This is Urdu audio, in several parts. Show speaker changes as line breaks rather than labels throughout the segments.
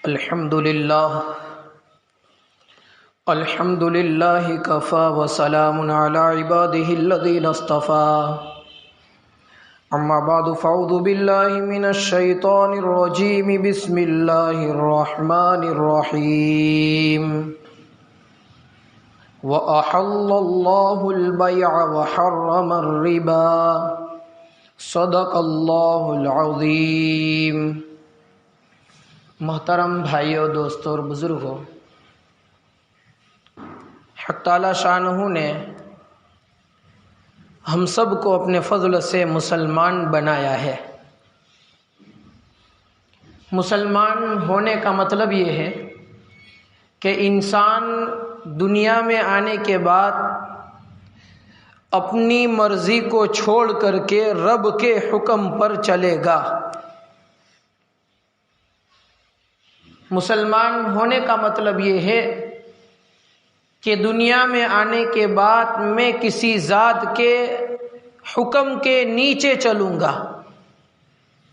الحمد لله كفى وسلام على عباده الذين اصطفى أما بعد فأعوذ بالله من الشيطان الرجيم بسم الله الرحمن الرحيم وأحل الله البيع وحرم الربا صدق الله العظيم۔ محترم بھائیوں، دوستوں اور بزرگوں، حق تعالی شانہ نے ہم سب کو اپنے فضل سے مسلمان بنایا ہے۔ مسلمان ہونے کا مطلب یہ ہے کہ انسان دنیا میں آنے کے بعد اپنی مرضی کو چھوڑ کر کے رب کے حکم پر چلے گا۔ مسلمان ہونے کا مطلب یہ ہے کہ دنیا میں آنے کے بعد میں کسی ذات کے حکم کے نیچے چلوں گا۔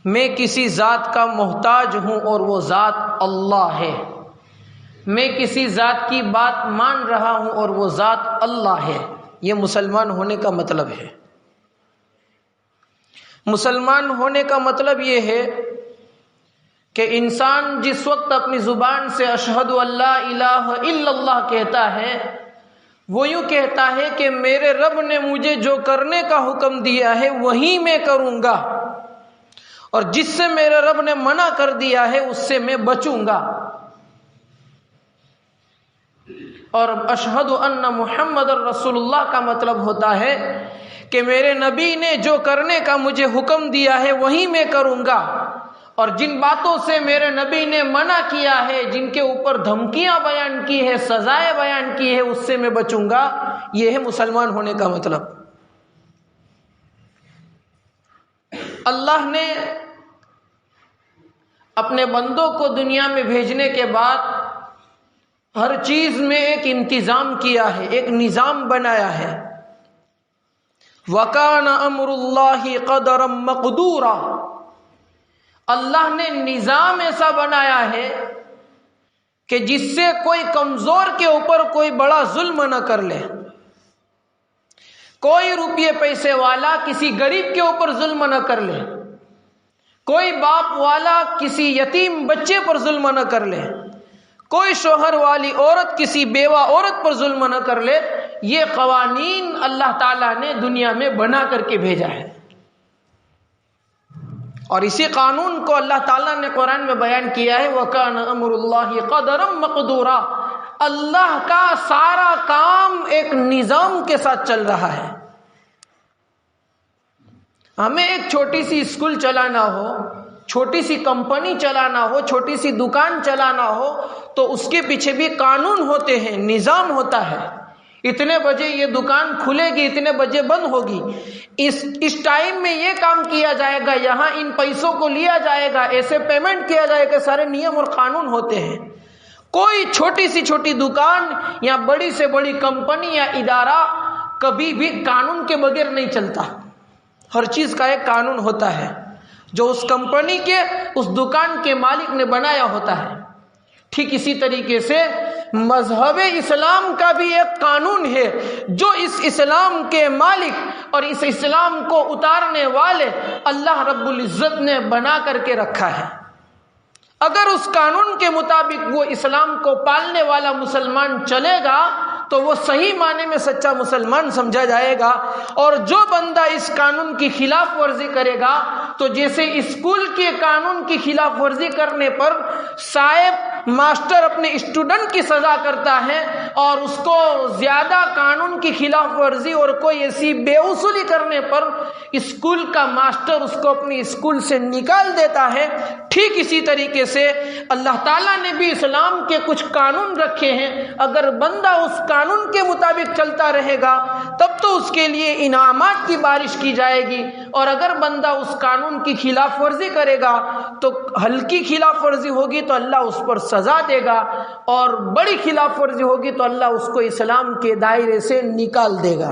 میں کسی ذات کا محتاج ہوں اور وہ ذات اللہ ہے۔ میں کسی ذات کی بات مان رہا ہوں اور وہ ذات اللہ ہے۔ یہ مسلمان ہونے کا مطلب ہے۔ مسلمان ہونے کا مطلب یہ ہے کہ انسان جس وقت اپنی زبان سے اشہد ان لا الہ الا اللہ کہتا ہے، وہ یوں کہتا ہے کہ میرے رب نے مجھے جو کرنے کا حکم دیا ہے وہی میں کروں گا، اور جس سے میرے رب نے منع کر دیا ہے اس سے میں بچوں گا۔ اور اشہد ان محمد رسول اللہ کا مطلب ہوتا ہے کہ میرے نبی نے جو کرنے کا مجھے حکم دیا ہے وہی میں کروں گا، اور جن باتوں سے میرے نبی نے منع کیا ہے، جن کے اوپر دھمکیاں بیان کی ہے، سزائیں بیان کی ہے، اس سے میں بچوں گا۔ یہ ہے مسلمان ہونے کا مطلب۔ اللہ نے اپنے بندوں کو دنیا میں بھیجنے کے بعد ہر چیز میں ایک انتظام کیا ہے، ایک نظام بنایا ہے۔ وَكَانَ أَمْرُ اللَّهِ قَدَرًا مَقْدُورًا۔ اللہ نے نظام ایسا بنایا ہے کہ جس سے کوئی کمزور کے اوپر کوئی بڑا ظلم نہ کر لے۔ کوئی روپیے پیسے والا کسی غریب کے اوپر ظلم نہ کر لے۔ کوئی باپ والا کسی یتیم بچے پر ظلم نہ کر لے۔ کوئی شوہر والی عورت کسی بیوہ عورت پر ظلم نہ کر لے۔ یہ قوانین اللہ تعالیٰ نے دنیا میں بنا کر کے بھیجا ہے، اور اسی قانون کو اللہ تعالیٰ نے قرآن میں بیان کیا ہے۔ وَكَانَ أَمْرُ اللَّهِ قَدَرًا مَقْدُورًا۔ اللہ کا سارا کام ایک نظام کے ساتھ چل رہا ہے۔ ہمیں ایک چھوٹی سی اسکول چلانا ہو، چھوٹی سی کمپنی چلانا ہو، چھوٹی سی دکان چلانا ہو تو اس کے پیچھے بھی قانون ہوتے ہیں، نظام ہوتا ہے۔ اتنے بجے یہ دکان کھلے گی، اتنے بجے بند ہوگی، اس ٹائم میں یہ کام کیا جائے گا، یہاں ان پیسوں کو لیا جائے گا، ایسے پیمنٹ کیا جائے گا، سارے نیم اور قانون ہوتے ہیں۔ کوئی چھوٹی سی چھوٹی دکان یا بڑی سے بڑی کمپنی یا ادارہ کبھی بھی قانون کے بغیر نہیں چلتا۔ ہر چیز کا ایک قانون ہوتا ہے جو اس کمپنی کے، اس دکان کے مالک نے بنایا ہوتا ہے۔ ٹھیک اسی طریقے سے مذہب اسلام کا بھی ایک قانون ہے جو اس اسلام کے مالک اور اس اسلام کو اتارنے والے اللہ رب العزت نے بنا کر کے رکھا ہے۔ اگر اس قانون کے مطابق وہ اسلام کو پالنے والا مسلمان چلے گا تو وہ صحیح معنی میں سچا مسلمان سمجھا جائے گا، اور جو بندہ اس قانون کی خلاف ورزی کرے گا تو جیسے اسکول کے قانون کی خلاف ورزی کرنے پر صاحب ماسٹر اپنے اسٹوڈنٹ کی سزا کرتا ہے، اور اس کو زیادہ قانون کی خلاف ورزی اور کوئی ایسی بے اصولی کرنے پر اسکول کا ماسٹر اس کو اپنی اسکول سے نکال دیتا ہے، ٹھیک اسی طریقے سے اللہ تعالیٰ نے بھی اسلام کے کچھ قانون رکھے ہیں۔ اگر بندہ اس قانون کے مطابق چلتا رہے گا تب تو اس کے لیے انعامات کی بارش کی جائے گی، اور اگر بندہ اس قانون کی خلاف ورزی کرے گا تو ہلکی خلاف ورزی ہوگی تو اللہ اس پر سزا دے گا، اور بڑی خلاف ورزی ہوگی تو اللہ اس کو اسلام کے دائرے سے نکال دے گا۔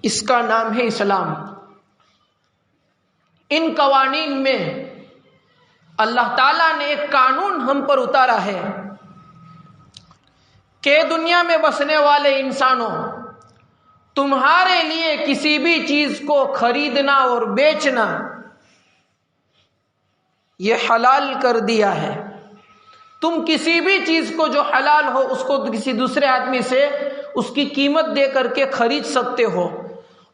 اس کا نام ہے اسلام۔ ان قوانین میں اللہ تعالیٰ نے ایک قانون ہم پر اتارا ہے کہ دنیا میں بسنے والے انسانوں، تمہارے لیے کسی بھی چیز کو خریدنا اور بیچنا یہ حلال کر دیا ہے۔ تم کسی بھی چیز کو جو حلال ہو اس کو کسی دوسرے آدمی سے اس کی قیمت دے کر کے خرید سکتے ہو،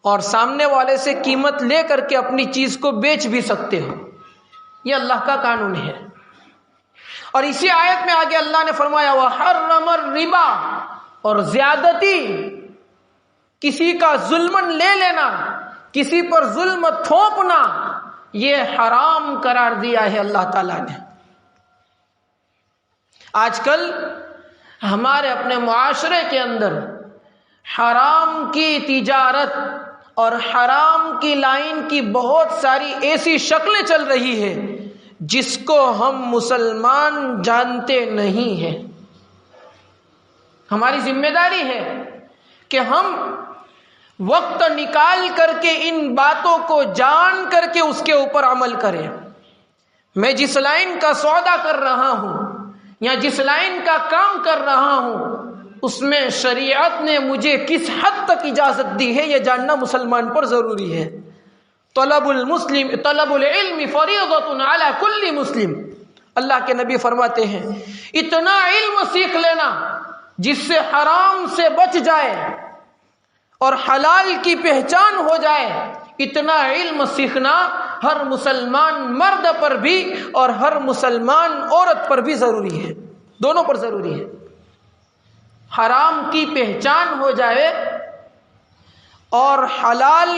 اور سامنے والے سے قیمت لے کر کے اپنی چیز کو بیچ بھی سکتے ہو۔ یہ اللہ کا قانون ہے۔ اور اسی آیت میں آگے اللہ نے فرمایا وَحَرَّمَ الرِّبَا، اور زیادتی، کسی کا ظلمن لے لینا، کسی پر ظلم تھوپنا، یہ حرام قرار دیا ہے اللہ تعالیٰ نے۔ آج کل ہمارے اپنے معاشرے کے اندر حرام کی تجارت اور حرام کی لائن کی بہت ساری ایسی شکلیں چل رہی ہے جس کو ہم مسلمان جانتے نہیں ہیں۔ ہماری ذمہ داری ہے کہ ہم وقت نکال کر کے ان باتوں کو جان کر کے اس کے اوپر عمل کریں۔ میں جس لائن کا سودا کر رہا ہوں یا جس لائن کا کام کر رہا ہوں، اس میں شریعت نے مجھے کس حد تک اجازت دی ہے یہ جاننا مسلمان پر ضروری ہے۔ طلب العلم فریضۃ علی کل مسلم، اللہ کے نبی فرماتے ہیں اتنا علم سیکھ لینا جس سے حرام سے بچ جائے اور حلال کی پہچان ہو جائے، اتنا علم سیکھنا ہر مسلمان مرد پر بھی اور ہر مسلمان عورت پر بھی ضروری ہے، دونوں پر ضروری ہے۔ حرام کی پہچان ہو جائے اور حلال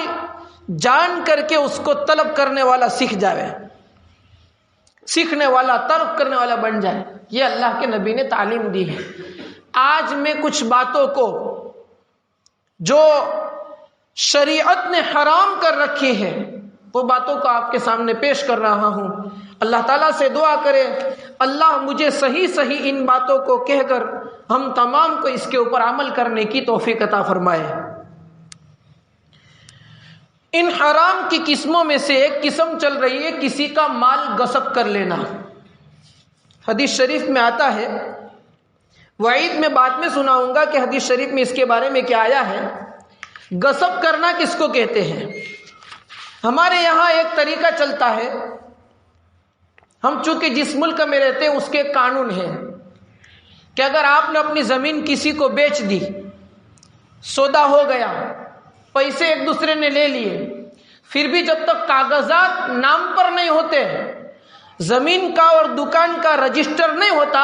جان کر کے اس کو طلب کرنے والا سیکھ جائے، سیکھنے والا ترک کرنے والا بن جائے، یہ اللہ کے نبی نے تعلیم دی ہے۔ آج میں کچھ باتوں کو جو شریعت نے حرام کر رکھی ہے وہ باتوں کو آپ کے سامنے پیش کر رہا ہوں۔ اللہ تعالیٰ سے دعا کرے اللہ مجھے صحیح صحیح ان باتوں کو کہہ کر ہم تمام کو اس کے اوپر عمل کرنے کی توفیق عطا فرمائے۔ ان حرام کی قسموں میں سے ایک قسم چل رہی ہے کسی کا مال غصب کر لینا۔ حدیث شریف میں آتا ہے، وعید میں بعد میں سناؤں گا کہ حدیث شریف میں اس کے بارے میں کیا آیا ہے۔ غصب کرنا کس کو کہتے ہیں؟ ہمارے یہاں ایک طریقہ چلتا ہے، ہم چونکہ جس ملک میں رہتے ہیں اس کے قانون ہے کہ اگر آپ نے اپنی زمین کسی کو بیچ دی، سودا ہو گیا، پیسے ایک دوسرے نے لے لیے، پھر بھی جب تک کاغذات نام پر نہیں ہوتے، زمین کا اور دکان کا رجسٹر نہیں ہوتا،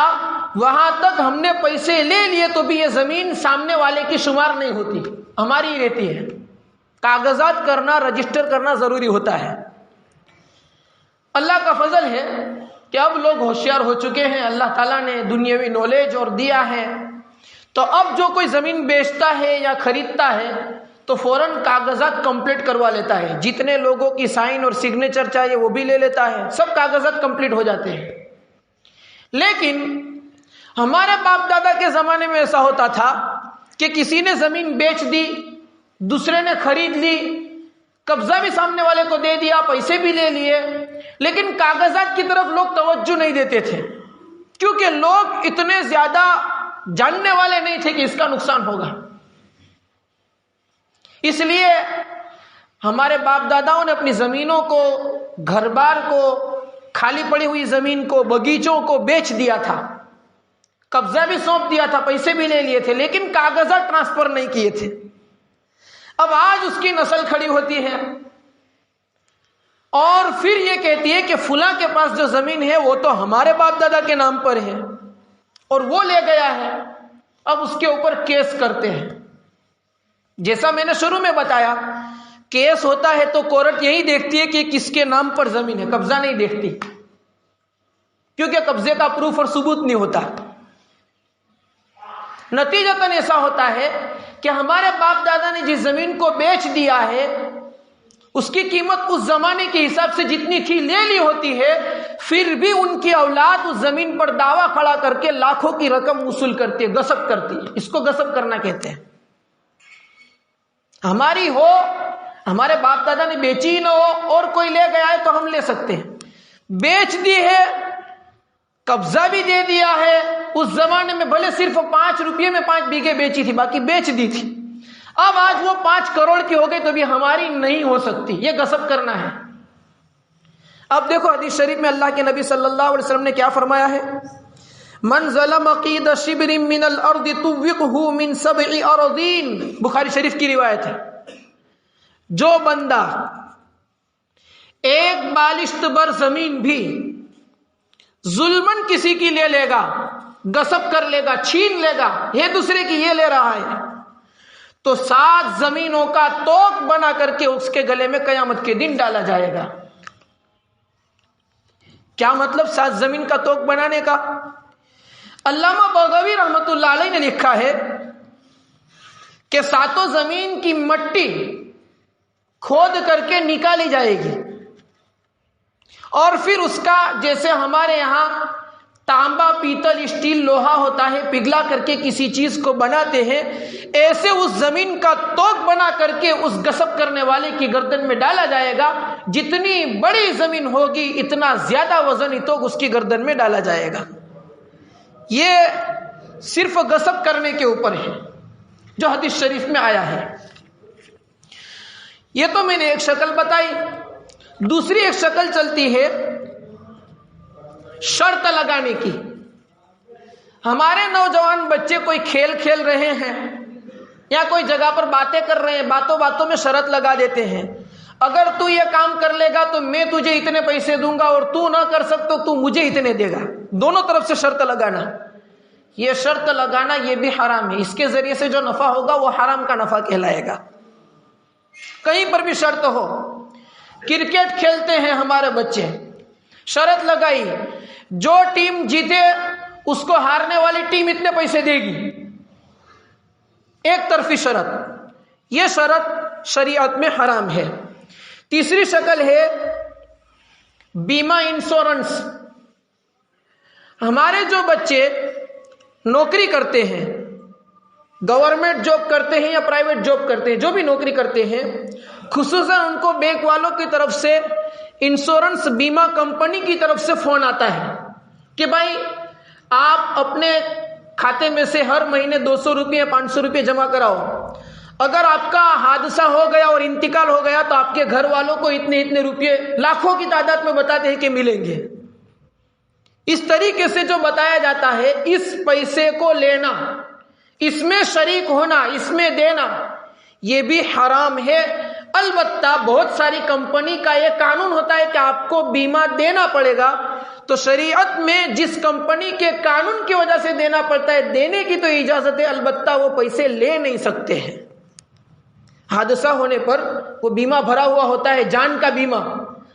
وہاں تک ہم نے پیسے لے لیے تو بھی یہ زمین سامنے والے کی شمار نہیں ہوتی، ہماری ہی رہتی ہے۔ کاغذات کرنا، رجسٹر کرنا ضروری ہوتا ہے۔ اللہ کا فضل ہے کہ اب لوگ ہوشیار ہو چکے ہیں، اللہ تعالیٰ نے دنیاوی نالج اور دیا ہے، تو اب جو کوئی زمین بیچتا ہے یا خریدتا ہے تو فوراً کاغذات کمپلیٹ کروا لیتا ہے، جتنے لوگوں کی سائن اور سگنیچر چاہیے وہ بھی لے لیتا ہے، سب کاغذات کمپلیٹ ہو جاتے ہیں۔ لیکن ہمارے باپ دادا کے زمانے میں ایسا ہوتا تھا کہ کسی نے زمین بیچ دی، دوسرے نے خرید لی، قبضہ بھی سامنے والے کو دے دیا، پیسے بھی لے لیے، لیکن کاغذات کی طرف لوگ توجہ نہیں دیتے تھے، کیونکہ لوگ اتنے زیادہ جاننے والے نہیں تھے کہ اس کا نقصان ہوگا۔ اس لیے ہمارے باپ داداؤں نے اپنی زمینوں کو، گھر بار کو، خالی پڑی ہوئی زمین کو، باغیچوں کو بیچ دیا تھا، قبضہ بھی سونپ دیا تھا، پیسے بھی لے لیے تھے، لیکن کاغذات ٹرانسفر نہیں کیے تھے۔ اب آج اس کی نسل کھڑی ہوتی ہے اور پھر یہ کہتی ہے کہ فلاں کے پاس جو زمین ہے وہ تو ہمارے باپ دادا کے نام پر ہے اور وہ لے گیا ہے، اب اس کے اوپر کیس کرتے ہیں۔ جیسا میں نے شروع میں بتایا، کیس ہوتا ہے تو کورٹ یہی دیکھتی ہے کہ کس کے نام پر زمین ہے، قبضہ نہیں دیکھتی، کیونکہ قبضے کا پروف اور ثبوت نہیں ہوتا۔ نتیجتاً ایسا ہوتا ہے کہ ہمارے باپ دادا نے جس زمین کو بیچ دیا ہے اس کی قیمت اس زمانے کے حساب سے جتنی تھی لے لی ہوتی ہے، پھر بھی ان کی اولاد اس زمین پر دعویٰ کھڑا کر کے لاکھوں کی رقم وصول کرتی ہے، غصب کرتی ہے۔ اس کو غصب کرنا کہتے ہیں۔ ہماری ہو، ہمارے باپ دادا نے بیچی ہی نہ ہو اور کوئی لے گیا ہے تو ہم لے سکتے ہیں، بیچ دی ہے, قبضہ بھی دے دیا ہے. اس زمانے میں بھلے صرف 5 روپے میں 5 بیگھے بیچی تھی, باقی بیچ دی تھی. اب آج وہ 5 کروڑ کی ہو گئی تو بھی ہماری نہیں ہو سکتی, یہ غصب کرنا ہے. اب دیکھو حدیث شریف میں اللہ کے نبی صلی اللہ علیہ وسلم نے کیا فرمایا ہے, من ظلم قید شبر من الارض طوقه من 7 اراضین, بخاری شریف کی روایت ہے. جو بندہ ایک بالشت بر زمین بھی ظلمن کسی کی لے لے گا, غصب کر لے گا, چھین لے گا, یہ دوسرے کی یہ لے رہا ہے, تو 7 زمینوں کا توق بنا کر کے اس کے گلے میں قیامت کے دن ڈالا جائے گا. کیا مطلب 7 زمین کا توق بنانے کا؟ علامہ بغوی رحمت اللہ علیہ نے لکھا ہے کہ 7 زمین کی مٹی کھود کر کے نکالی جائے گی, اور پھر اس کا جیسے ہمارے یہاں تانبا, پیتل, اسٹیل, لوہا ہوتا ہے, پگھلا کر کے کسی چیز کو بناتے ہیں, ایسے اس زمین کا توق بنا کر کے اس غصب کرنے والے کی گردن میں ڈالا جائے گا. جتنی بڑی زمین ہوگی اتنا زیادہ وزنی توق اس کی گردن میں ڈالا جائے گا. یہ صرف غصب کرنے کے اوپر ہے جو حدیث شریف میں آیا ہے. یہ تو میں نے ایک شکل بتائی. دوسری ایک شکل چلتی ہے شرط لگانے کی. ہمارے نوجوان بچے کوئی کھیل کھیل رہے ہیں یا کوئی جگہ پر باتیں کر رہے ہیں, باتوں باتوں میں شرط لگا دیتے ہیں, اگر تو یہ کام کر لے گا تو میں تجھے اتنے پیسے دوں گا, اور تو نہ کر سکتا تو مجھے اتنے دے گا. دونوں طرف سے شرط لگانا. یہ شرط لگانا یہ بھی حرام ہے. اس کے ذریعے سے جو نفع ہوگا وہ حرام کا نفع کہلائے گا. کہیں پر بھی شرط ہو, کرکٹ کھیلتے ہیں ہمارے بچے, شرط لگائی جو ٹیم جیتے اس کو ہارنے والی ٹیم اتنے پیسے دے گی, ایک طرفی شرط. یہ شرط شریعت میں حرام ہے. تیسری شکل ہے بیمہ, انشورنس. ہمارے جو بچے نوکری کرتے ہیں, گورنمنٹ جاب کرتے ہیں یا پرائیویٹ جاب کرتے ہیں, جو بھی نوکری کرتے ہیں, خصوصاً ان کو بینک والوں کی طرف سے, انشورنس بیمہ کمپنی کی طرف سے فون آتا ہے کہ بھائی آپ اپنے کھاتے میں سے ہر مہینے 200 روپے 500 روپے جمع کراؤ. اگر آپ کا حادثہ ہو گیا اور انتقال ہو گیا تو آپ کے گھر والوں کو اتنے روپے لاکھوں کی تعداد میں بتاتے ہیں کہ ملیں گے. اس طریقے سے جو بتایا جاتا ہے, اس پیسے کو لینا, اس میں شریک ہونا, اس میں دینا, یہ بھی حرام ہے. البتہ بہت ساری کمپنی کا یہ قانون ہوتا ہے کہ آپ کو بیمہ دینا پڑے گا, تو شریعت میں جس کمپنی کے قانون کی وجہ سے دینا پڑتا ہے, دینے کی تو اجازت ہے, البتہ وہ پیسے لے نہیں سکتے ہیں. حادثہ ہونے پر وہ بیمہ بھرا ہوا ہوتا ہے, جان کا بیمہ,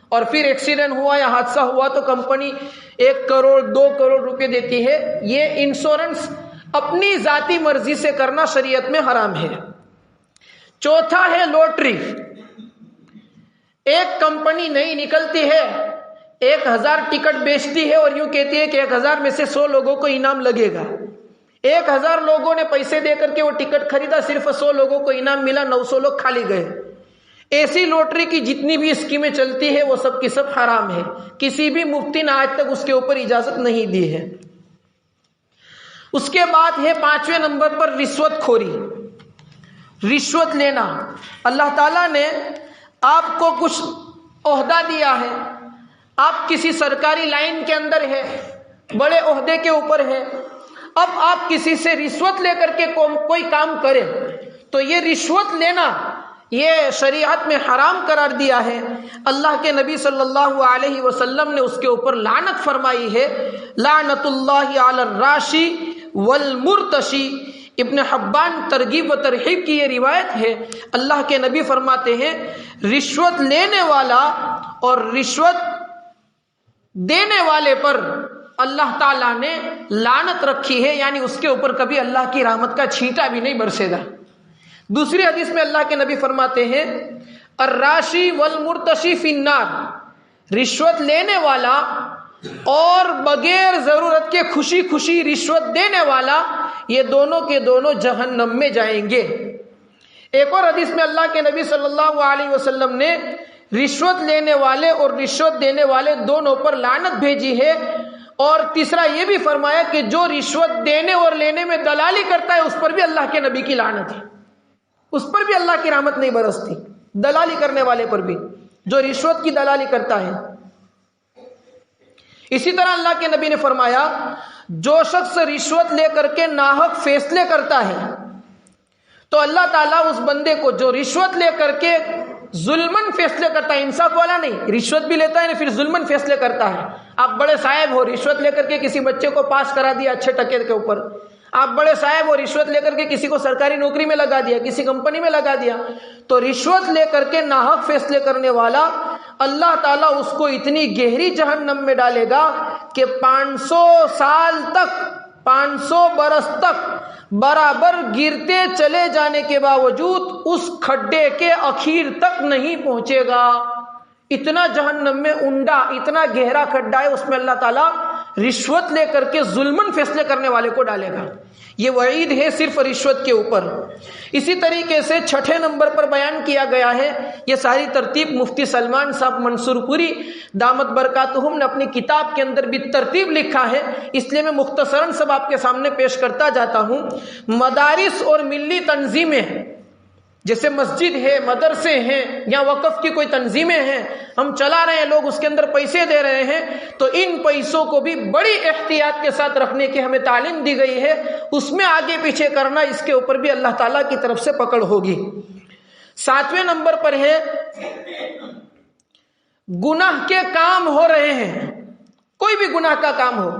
اور پھر ایکسیڈنٹ ہوا یا حادثہ ہوا تو کمپنی 1 کروڑ 2 کروڑ روپے دیتی ہے. یہ انشورنس اپنی ذاتی مرضی سے کرنا شریعت میں حرام ہے. چوتھا ہے لوٹری. ایک کمپنی نئی نکلتی ہے, 1000 ٹکٹ بیچتی ہے اور یوں کہتی ہے کہ 1000 میں سے 100 لوگوں کو انعام لگے گا. 1000 لوگوں نے پیسے دے کر کے وہ ٹکٹ خریدا, صرف 100 لوگوں کو انعام ملا, 900 لوگ کھالی گئے. ایسی لوٹری کی جتنی بھی اسکیمیں چلتی ہے وہ سب کی سب حرام ہے. کسی بھی مفتی نے آج تک اس کے اوپر اجازت نہیں دی ہے. اس کے بعد ہے 5ویں نمبر پر رشوت خوری, رشوت لینا. اللہ تعالیٰ نے آپ کو کچھ عہدہ دیا ہے, آپ کسی سرکاری لائن کے اندر ہے, بڑے عہدے کے اوپر ہے, اب آپ کسی سے رشوت لے کر کے کوئی کام کرے تو یہ رشوت لینا یہ شریعت میں حرام قرار دیا ہے. اللہ کے نبی صلی اللہ علیہ وسلم نے اس کے اوپر لعنت فرمائی ہے, لعنت اللہ علی الراشی والمرتشی. ابن حبان ترغیب و ترہیب کی یہ روایت ہے. اللہ کے نبی فرماتے ہیں رشوت لینے والا اور رشوت دینے والے پر اللہ تعالیٰ نے لعنت رکھی ہے, یعنی اس کے اوپر کبھی اللہ کی رحمت کا چھینٹا بھی نہیں برسے گا. دوسری حدیث میں اللہ کے نبی فرماتے ہیں الراشی والمرتشی فی النار, رشوت لینے والا اور بغیر ضرورت کے خوشی خوشی رشوت دینے والا, یہ دونوں کے دونوں جہنم میں جائیں گے. ایک اور حدیث میں اللہ کے نبی صلی اللہ علیہ وسلم نے رشوت لینے والے اور رشوت دینے والے دونوں پر لعنت بھیجی ہے، اور تیسرا یہ بھی فرمایا کہ جو رشوت دینے اور لینے میں دلالی کرتا ہے اس پر بھی اللہ کے نبی کی لعنت ہے، اس پر بھی اللہ کی رحمت نہیں برستی، دلالی کرنے والے پر بھی، جو رشوت کی دلالی کرتا ہے۔ اسی طرح اللہ کے نبی نے فرمایا جو شخص رشوت لے کر کے ناحق فیصلے کرتا ہے تو اللہ تعالیٰ اس بندے کو جو رشوت لے کر کے ظلمن فیصلے کرتا ہے، انصاف والا نہیں، رشوت بھی لیتا ہے پھر ظلمن فیصلے کرتا ہے، آپ بڑے صاحب ہو، رشوت لے کر کے کسی بچے کو پاس کرا دیا اچھے ٹکے کے اوپر، آپ بڑے صاحب ہو، رشوت لے کر کے کسی کو سرکاری نوکری میں لگا دیا، کسی کمپنی میں لگا دیا، تو رشوت لے کر کے ناحق فیصلے کرنے والا اللہ تعالیٰ اس کو اتنی گہری جہنم میں ڈالے گا کہ 500 سال تک، 500 برس تک برابر گرتے چلے جانے کے باوجود اس کھڈے کے اخیر تک نہیں پہنچے گا۔ اتنا جہنم میں اونڈا، اتنا گہرا کھڈا ہے، اس میں اللہ تعالیٰ رشوت لے کر کے ظلمن فیصلے کرنے والے کو ڈالے گا۔ یہ وعید ہے صرف رشوت کے اوپر۔ اسی طریقے سے 6 نمبر پر بیان کیا گیا ہے، یہ ساری ترتیب مفتی سلمان صاحب منصور پوری دامت برکاتہم نے اپنی کتاب کے اندر بھی ترتیب لکھا ہے، اس لیے میں مختصراً سب آپ کے سامنے پیش کرتا جاتا ہوں۔ مدارس اور ملی تنظیمیں جیسے مسجد ہے، مدرسے ہیں یا وقف کی کوئی تنظیمیں ہیں، ہم چلا رہے ہیں، لوگ اس کے اندر پیسے دے رہے ہیں، تو ان پیسوں کو بھی بڑی احتیاط کے ساتھ رکھنے کی ہمیں تعلیم دی گئی ہے، اس میں آگے پیچھے کرنا، اس کے اوپر بھی اللہ تعالیٰ کی طرف سے پکڑ ہوگی۔ 7ویں نمبر پر ہے گناہ کے کام ہو رہے ہیں، کوئی بھی گناہ کا کام ہو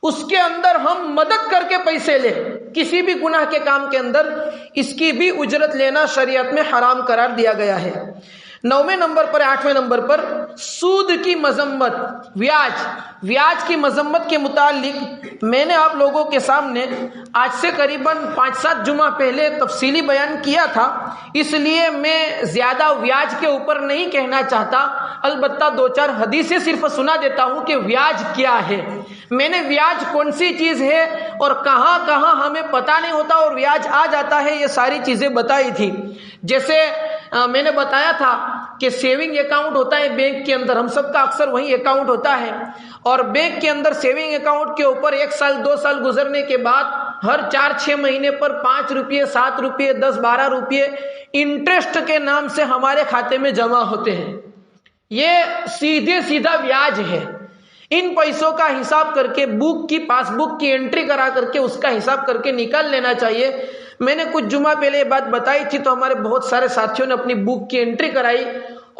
اس کے اندر ہم مدد کر کے پیسے لیں، کسی بھی گناہ کے کام کے اندر اس کی بھی اجرت لینا شریعت میں حرام قرار دیا گیا ہے۔ 9ویں نمبر پر، 8ویں نمبر پر سود کی مذمت، بیاج کی مذمت کے متعلق میں نے آپ لوگوں کے سامنے آج سے قریباً 5-7 جمعہ پہلے تفصیلی بیان کیا تھا، اس لیے میں زیادہ بیاج کے اوپر نہیں کہنا چاہتا، البتہ 2-4 حدیثیں صرف سنا دیتا ہوں کہ بیاج کیا ہے۔ میں نے بیاج کون سی چیز ہے اور کہاں کہاں ہمیں پتہ نہیں ہوتا اور بیاج آ جاتا ہے، یہ ساری چیزیں بتائی تھی۔ جیسے میں نے بتایا تھا کہ سیونگ اکاؤنٹ ہوتا ہے بینک کے اندر، ہم سب کا اکثر وہی اکاؤنٹ ہوتا ہے، اور بینک کے اندر سیونگ اکاؤنٹ کے اوپر 1 سال 2 سال گزرنے کے بعد ہر 4-6 مہینے پر 5 روپے 7 روپے 10-12 روپے انٹرسٹ کے نام سے ہمارے کھاتے میں جمع ہوتے ہیں، یہ سیدھا بیاج ہے۔ ان پیسوں کا حساب کر کے پاس بک کی انٹری کرا کر کے اس کا حساب کر کے نکال لینا چاہیے۔ میں نے کچھ جمعہ پہلے یہ بات بتائی تھی تو ہمارے بہت سارے ساتھیوں نے اپنی بک کی انٹری کرائی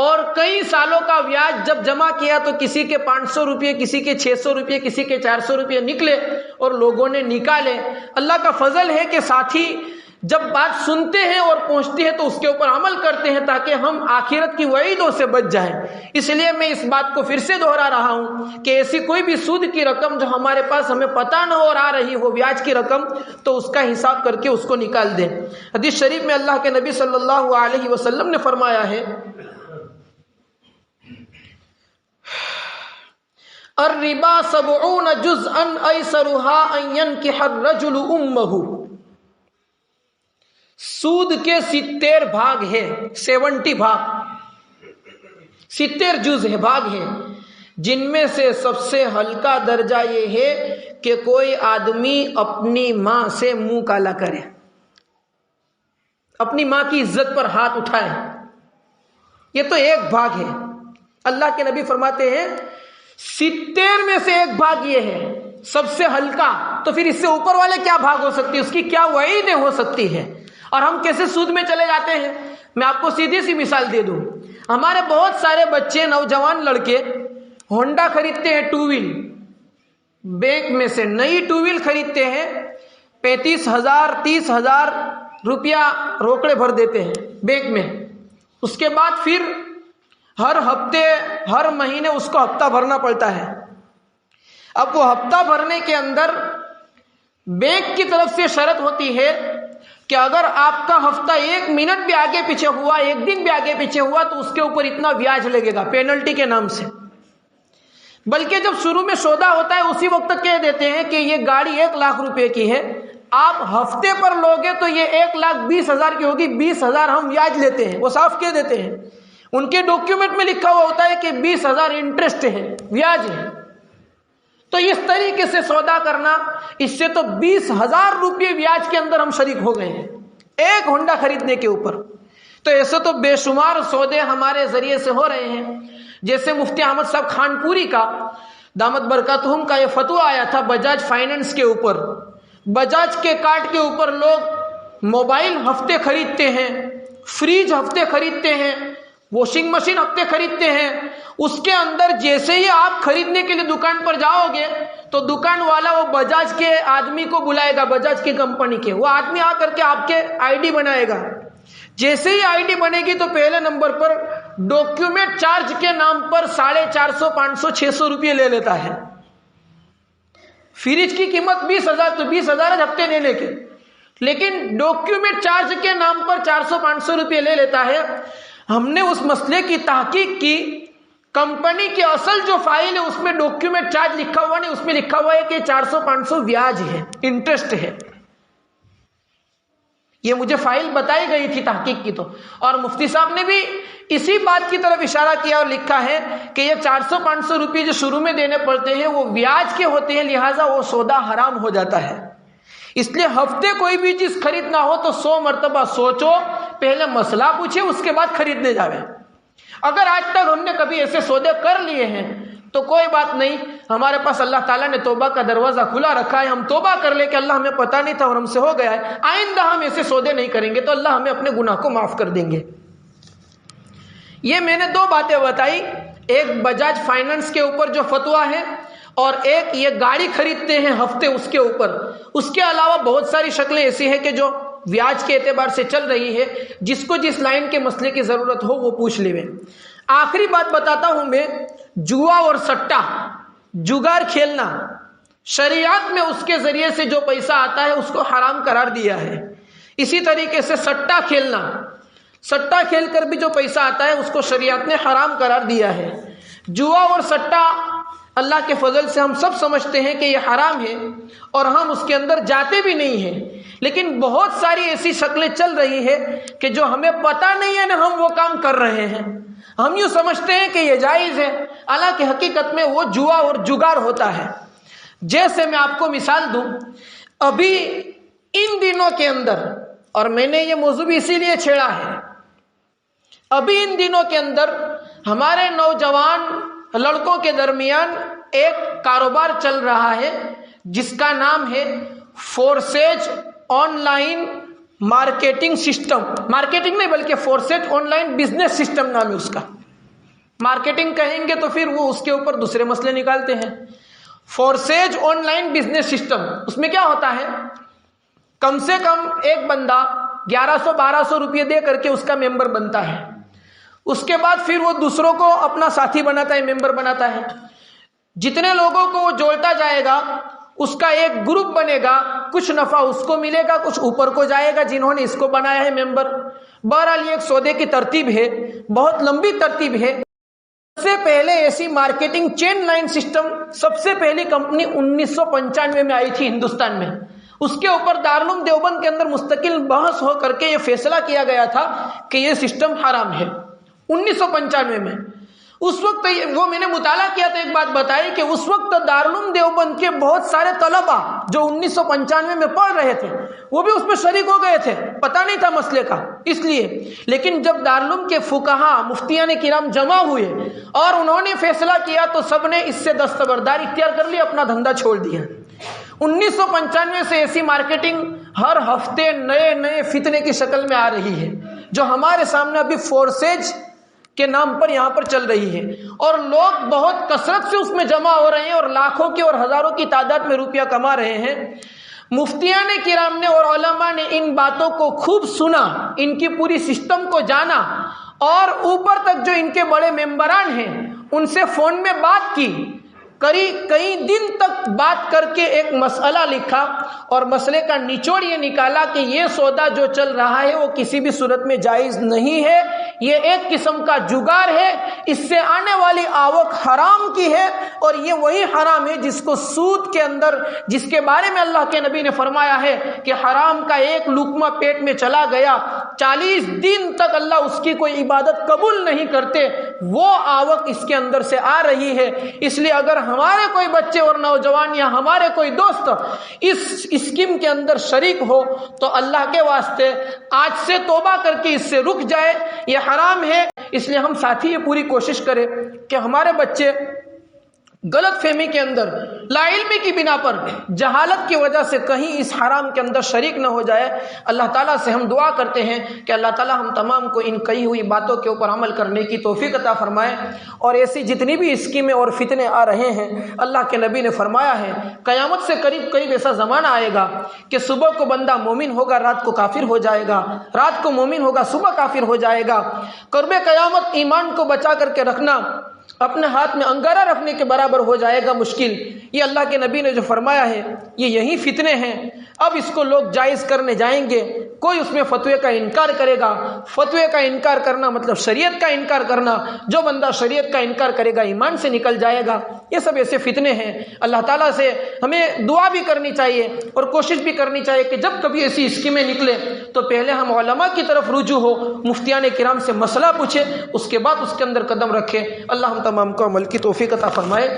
اور کئی سالوں کا بیاج جب جمع کیا تو کسی کے 500 روپے، کسی کے 600 روپے، کسی کے 400 روپے نکلے اور لوگوں نے نکالے۔ اللہ کا فضل ہے کہ ساتھی جب بات سنتے ہیں اور پہنچتی ہے تو اس کے اوپر عمل کرتے ہیں تاکہ ہم آخرت کی وعیدوں سے بچ جائیں۔ اس لیے میں اس بات کو پھر سے دہرا رہا ہوں کہ ایسی کوئی بھی سود کی رقم جو ہمارے پاس ہمیں پتہ نہ ہو اور آ رہی ہو بیاج کی رقم، تو اس کا حساب کر کے اس کو نکال دیں۔ حدیث شریف میں اللہ کے نبی صلی اللہ علیہ وسلم نے فرمایا ہے الربا 70 جزءا ایسرها ان ينكح الرجل امه، سود کے 70 بھاگ ہے، 70 بھاگ، 70 جز ہے، بھاگ ہے، جن میں سے سب سے ہلکا درجہ یہ ہے کہ کوئی آدمی اپنی ماں سے منہ کالا کرے، اپنی ماں کی عزت پر ہاتھ اٹھائے، یہ تو ایک بھاگ ہے۔ اللہ کے نبی فرماتے ہیں 70 میں سے ایک بھاگ یہ ہے، سب سے ہلکا، تو پھر اس سے اوپر والے کیا بھاگ ہو سکتی ہے، اس کی کیا وعیدیں ہو سکتی ہے، اور ہم کیسے سود میں چلے جاتے ہیں۔ میں آپ کو سیدھی سی مثال دے دوں، ہمارے بہت سارے بچے، نوجوان لڑکے ہونڈا خریدتے ہیں، 2 ویل، بینک میں سے نئی 2 ویل خریدتے ہیں، 35,000 30,000 روپیہ روکڑے بھر دیتے ہیں بینک میں، اس کے بعد پھر ہر ہفتے ہر مہینے اس کو ہفتہ بھرنا پڑتا ہے۔ اب وہ ہفتہ بھرنے کے اندر بینک کی طرف سے شرط ہوتی ہے کہ اگر آپ کا ہفتہ 1 منٹ بھی آگے پیچھے ہوا، 1 دن بھی آگے پیچھے ہوا تو اس کے اوپر اتنا بیاج لگے گا پینلٹی کے نام سے۔ بلکہ جب شروع میں سودا ہوتا ہے اسی وقت کہہ دیتے ہیں کہ یہ گاڑی 1 لاکھ روپے کی ہے، آپ ہفتے پر لوگے تو یہ 1,20,000 کی ہوگی، 20,000 ہم بیاج لیتے ہیں، وہ صاف کہہ دیتے ہیں۔ ان کے ڈاکیومنٹ میں لکھا ہوا ہوتا ہے کہ 20,000 انٹرسٹ ہے، بیاج ہے. تو اس طریقے سے سودا کرنا، اس سے تو 20,000 روپے بیاج کے اندر ہم شریک ہو گئے ہیں ایک ہونڈا خریدنے کے اوپر. تو ایسے تو بے شمار سودے ہمارے ذریعے سے ہو رہے ہیں. جیسے مفتی احمد صاحب خانپوری کا دامت برکاتہم کا یہ فتویٰ آیا تھا بجاج فائننس کے اوپر. بجاج کے کارڈ کے اوپر لوگ موبائل ہفتے خریدتے ہیں، فریج ہفتے خریدتے ہیں، واشنگ مشین ہفتے خریدتے ہیں. اس کے اندر جیسے ہی آپ خریدنے کے لیے دکان پر جاؤ گے تو دکان والا وہ بجاج کے آدمی کو بلائے گا، بجاج کی کمپنی کے. وہ آدمی آ کر کے آپ کے آئی ڈی بنائے گا. جیسے ہی آئی ڈی بنے گی تو پہلے نمبر پر ڈاکیومنٹ چارج کے نام پر 450 500 600 روپے لے لیتا ہے. فریج کی قیمت 20,000 تو 20,000 ہفتے لینے کے، لیکن ڈاکیومنٹ چارج کے نام پر 400 500 روپے لے لیتا ہے. ہم نے اس مسئلے کی تحقیق کی. کمپنی کی اصل جو فائل ہے اس میں ڈاکیومنٹ چارج لکھا ہوا نہیں، اس میں لکھا ہوا ہے کہ 400 500 بیاج ہے، انٹرسٹ ہے. یہ مجھے فائل بتائی گئی تھی تحقیق کی. تو اور مفتی صاحب نے بھی اسی بات کی طرف اشارہ کیا اور لکھا ہے کہ یہ 400 500 روپے جو شروع میں دینے پڑتے ہیں وہ بیاج کے ہوتے ہیں، لہٰذا وہ سودا حرام ہو جاتا ہے. اس لیے ہفتے کوئی بھی چیز خریدنا ہو تو 100 مرتبہ سوچو، پہلے مسئلہ پوچھے، اس کے بعد خریدنے جاوے. اگر آج تک ہم نے کبھی ایسے سودے کر لیے ہیں تو کوئی بات نہیں، ہمارے پاس اللہ تعالیٰ نے توبہ کا دروازہ کھلا رکھا ہے. ہم توبہ کر لیں کہ اللہ ہمیں پتہ نہیں تھا اور ہم سے ہو گیا ہے، آئندہ ہم ایسے سودے نہیں کریں گے تو اللہ ہمیں اپنے گناہ کو معاف کر دیں گے. یہ میں نے 2 باتیں بتائی، ایک بجاج فائننس کے اوپر جو فتویٰ ہے اور ایک یہ گاڑی خریدتے ہیں ہفتے اس کے اوپر. اس کے علاوہ بہت ساری شکلیں ایسی ہیں کہ جو بیاج کے اعتبار سے چل رہی ہے. جس کو جس لائن کے مسئلے کی ضرورت ہو وہ پوچھ لے. آخری بات بتاتا ہوں میں، جوا اور سٹا، جگار کھیلنا، شریعت میں اس کے ذریعے سے جو پیسہ آتا ہے اس کو حرام قرار دیا ہے. اسی طریقے سے سٹا کھیلنا، سٹا کھیل کر بھی جو پیسہ آتا ہے اس کو شریعت نے حرام قرار دیا ہے. جوا اور سٹا اللہ کے فضل سے ہم سب سمجھتے ہیں کہ یہ حرام ہے اور ہم اس کے اندر جاتے بھی نہیں ہیں، لیکن بہت ساری ایسی شکلیں چل رہی ہے کہ جو ہمیں پتہ نہیں ہے نا ہم وہ کام کر رہے ہیں. ہم یوں سمجھتے ہیں کہ یہ جائز ہے، حالانکہ حقیقت میں وہ جوا اور جگار ہوتا ہے. جیسے میں آپ کو مثال دوں، ابھی ان دنوں کے اندر، اور میں نے یہ موضوع بھی اسی لیے چھیڑا ہے، ابھی ان دنوں کے اندر ہمارے نوجوان لڑکوں کے درمیان ایک کاروبار چل رہا ہے جس کا نام ہے Forsage online marketing system. Marketing نہیں بلکہ Forsage online business system نام ہے اس کا. مارکیٹنگ کہیں گے تو پھر وہ اس کے اوپر دوسرے مسئلے نکالتے ہیں. فورسیج آن لائن بزنس سسٹم، اس میں کیا ہوتا ہے، کم سے کم ایک بندہ 1100 1200 روپے دے کر کے اس کا ممبر بنتا ہے. اس کے بعد پھر وہ دوسروں کو اپنا ساتھی بناتا ہے، ممبر بناتا ہے. جتنے لوگوں کو وہ جوڑتا جائے گا اس کا ایک گروپ بنے گا، کچھ نفع اس کو ملے گا، کچھ اوپر کو جائے گا جنہوں نے اس کو بنایا ہے ممبر. بہرحال یہ ایک سودے کی ترتیب ہے، بہت لمبی ترتیب ہے. سب سے پہلے ایسی مارکیٹنگ چین لائن سسٹم سب سے پہلی کمپنی 1995 میں آئی تھی ہندوستان میں. اس کے اوپر دارالعلوم دیوبند کے اندر مستقل بحث ہو کر کے یہ فیصلہ کیا گیا تھا کہ یہ سسٹم حرام ہے 1995 میں. اس وقت وہ میں نے مطالعہ کیا تو ایک بات بتائی کہ اس وقت دارالعلوم دیوبند کے بہت سارے طلبہ جو 1995 میں پڑھ رہے تھے وہ بھی اس میں شریک ہو گئے تھے، پتہ نہیں تھا مسئلے کا اس لیے. لیکن جب دارالعلوم کے فقہا مفتیان کرام جمع ہوئے اور انہوں نے فیصلہ کیا تو سب نے اس سے دستبرداری اختیار کر لی، اپنا دھندا چھوڑ دیا. 1995 سے ایسی مارکیٹنگ ہر ہفتے نئے نئے فتنے کی شکل میں آ رہی ہے جو ہمارے سامنے ابھی فورسیج کے نام پر یہاں پر چل رہی ہے، اور لوگ بہت کثرت سے اس میں جمع ہو رہے ہیں اور لاکھوں کی اور ہزاروں کی تعداد میں روپیہ کما رہے ہیں. مفتیان کرام نے اور علماء نے ان باتوں کو خوب سنا، ان کی پوری سسٹم کو جانا، اور اوپر تک جو ان کے بڑے ممبران ہیں ان سے فون میں بات کی، کئی دن تک بات کر کے ایک مسئلہ لکھا اور مسئلے کا نچوڑ یہ نکالا کہ یہ سودا جو چل رہا ہے وہ کسی بھی صورت میں جائز نہیں ہے. یہ ایک قسم کا جگار ہے، اس سے آنے والی آوک حرام کی ہے، اور یہ وہی حرام ہے جس کو سود کے اندر، جس کے بارے میں اللہ کے نبی نے فرمایا ہے کہ حرام کا ایک لقمہ پیٹ میں چلا گیا 40 دن تک اللہ اس کی کوئی عبادت قبول نہیں کرتے، وہ آوک اس کے اندر سے آ رہی ہے۔ اس لیے اگر ہمارے کوئی بچے اور نوجوان یا ہمارے کوئی دوست اس اسکیم کے اندر شریک ہو تو اللہ کے واسطے آج سے توبہ کر کے اس سے رک جائے، یہ حرام ہے۔ اس لیے ہم ساتھی یہ پوری کوشش کریں کہ ہمارے بچے غلط فہمی کے اندر، لا علمی کی بنا پر، جہالت کی وجہ سے کہیں اس حرام کے اندر شریک نہ ہو جائے۔ اللہ تعالیٰ سے ہم دعا کرتے ہیں کہ اللہ تعالیٰ ہم تمام کو ان کہی ہوئی باتوں کے اوپر عمل کرنے کی توفیق عطا فرمائے، اور ایسی جتنی بھی اسکیمیں اور فتنے آ رہے ہیں، اللہ کے نبی نے فرمایا ہے قیامت سے قریب ایسا زمانہ آئے گا کہ صبح کو بندہ مومن ہوگا، رات کو کافر ہو جائے گا، رات کو مومن ہوگا، صبح کافر ہو جائے گا۔ قرب قیامت ایمان کو بچا کر کے رکھنا اپنے ہاتھ میں انگارہ رکھنے کے برابر ہو جائے گا مشکل۔ یہ اللہ کے نبی نے جو فرمایا ہے یہ یہی فتنے ہیں۔ اب اس کو لوگ جائز کرنے جائیں گے، کوئی اس میں فتوے کا انکار کرے گا۔ فتوے کا انکار کرنا مطلب شریعت کا انکار کرنا، جو بندہ شریعت کا انکار کرے گا ایمان سے نکل جائے گا۔ یہ سب ایسے فتنے ہیں۔ اللہ تعالیٰ سے ہمیں دعا بھی کرنی چاہیے اور کوشش بھی کرنی چاہیے کہ جب کبھی ایسی اسکیمیں نکلے تو پہلے ہم علماء کی طرف رجوع ہو، مفتیان کرام سے مسئلہ پوچھے، اس کے بعد اس کے اندر قدم رکھے۔ اللہ ہم تمام کو عمل کی توفیق عطا فرمائے۔